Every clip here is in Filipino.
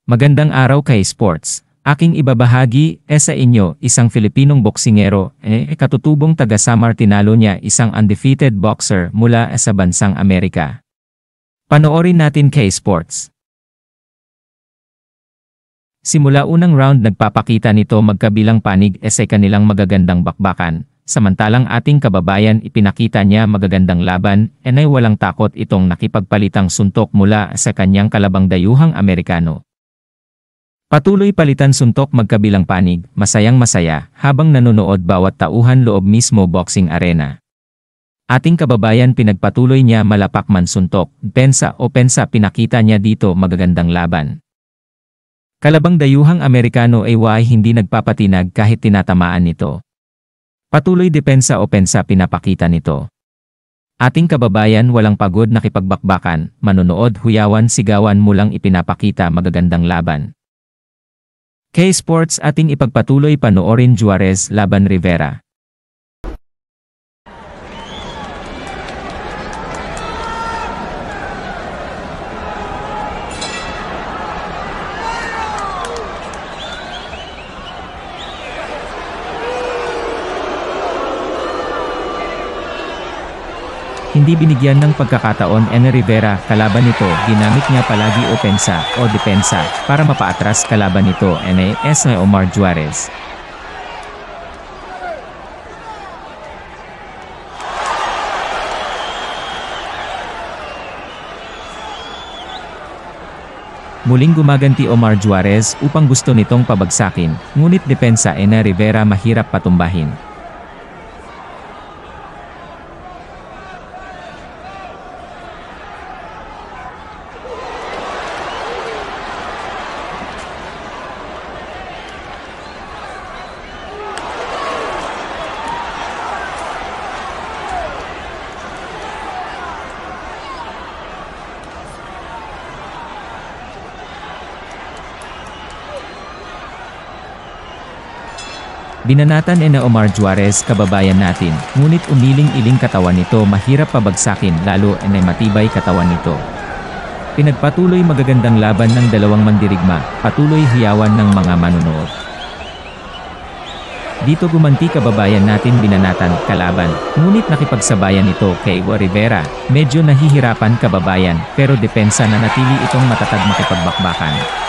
Magandang araw kay sports. Aking ibabahagi sa inyo isang Filipinong boksingero katutubong taga Samar tinalo niya isang undefeated boxer mula sa bansang Amerika. Panoorin natin kay sports. Simula unang round nagpapakita nito magkabilang panig sa kanilang magagandang bakbakan. Samantalang ating kababayan ipinakita niya magagandang laban ay walang takot itong nakipagpalitang suntok mula sa kanyang kalabang dayuhang Amerikano. Patuloy palitan suntok magkabilang panig, masayang masaya, habang nanonood bawat tauhan loob mismo boxing arena. Ating kababayan pinagpatuloy niya malapak man suntok, pensa pinakita niya dito magagandang laban. Kalabang dayuhang Amerikano ay hindi nagpapatinag kahit tinatamaan nito. Patuloy depensa pinapakita nito. Ating kababayan walang pagod nakipagbakbakan, manonood huyawan sigawan mulang ipinapakita magagandang laban. K-Sports ating ipagpatuloy panoorin Juarez laban Rivera. Hindi binigyan ng pagkakataon ni Rivera kalaban nito, ginamit niya palagi opensa o depensa para mapaatras kalaban nito ni Omar Juarez. Muling gumaganti Omar Juarez upang gusto nitong pabagsakin, ngunit depensa ni Rivera mahirap patumbahin. Binanatan ni Omar Juarez kababayan natin, ngunit umiling-iling katawan nito mahirap pabagsakin lalo matibay katawan nito. Pinagpatuloy magagandang laban ng dalawang mandirigma, patuloy hiyawan ng mga manunood. Dito gumanti kababayan natin binanatan kalaban, ngunit nakipagsabayan ito kay Rivera, medyo nahihirapan kababayan pero depensa na natili itong matatag makipagbakbakan.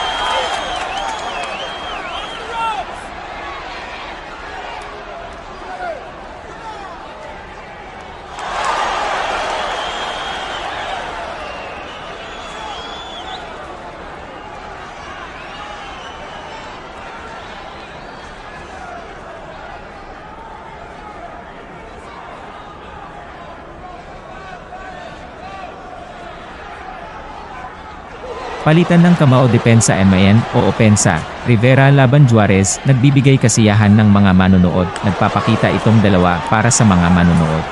Palitan ng kamao depensa o opensa, Rivera laban Juarez, nagbibigay kasiyahan ng mga manunood, nagpapakita itong dalawa para sa mga manunood.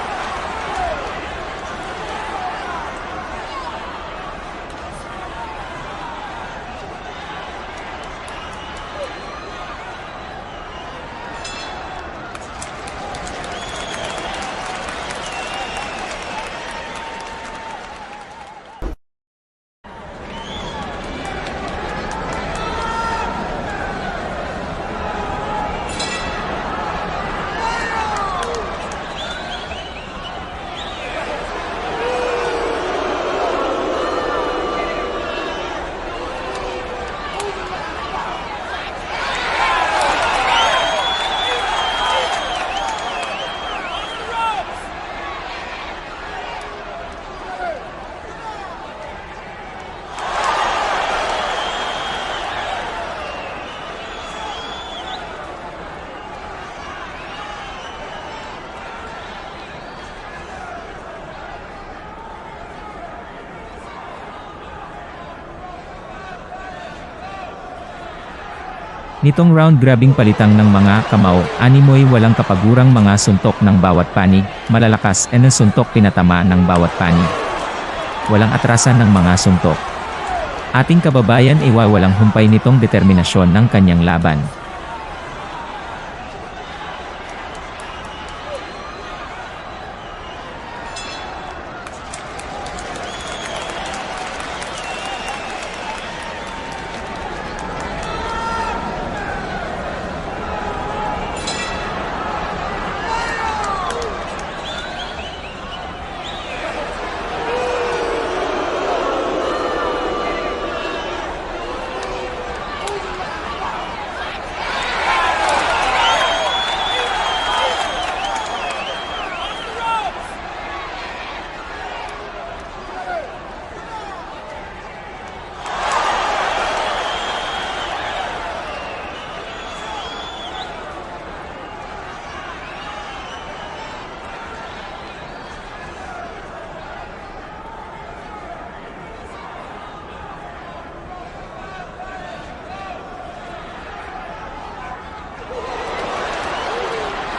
Nitong round grabing palitang ng mga kamao, animoy walang kapagurang mga suntok ng bawat panig, malalakas ng suntok pinatama ng bawat panig. Walang atrasan ng mga suntok. Ating kababayan walang humpay nitong determinasyon ng kanyang laban.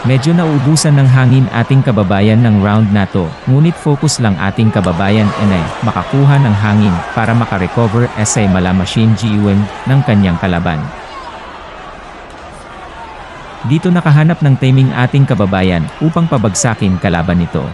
Medyo nauubusan ng hangin ating kababayan ng round na to, ngunit focus lang ating kababayan ay makakuha ng hangin para makarecover sa mala machine GUN ng kanyang kalaban. Dito nakahanap ng timing ating kababayan upang pabagsakin kalaban nito.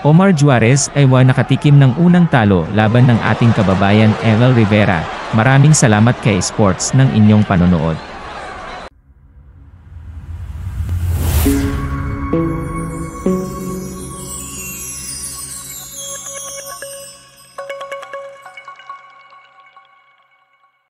Omar Juarez ay nakatikim ng unang talo laban ng ating kababayan Evel Rivera. Maraming salamat kay Sports ng inyong panonood.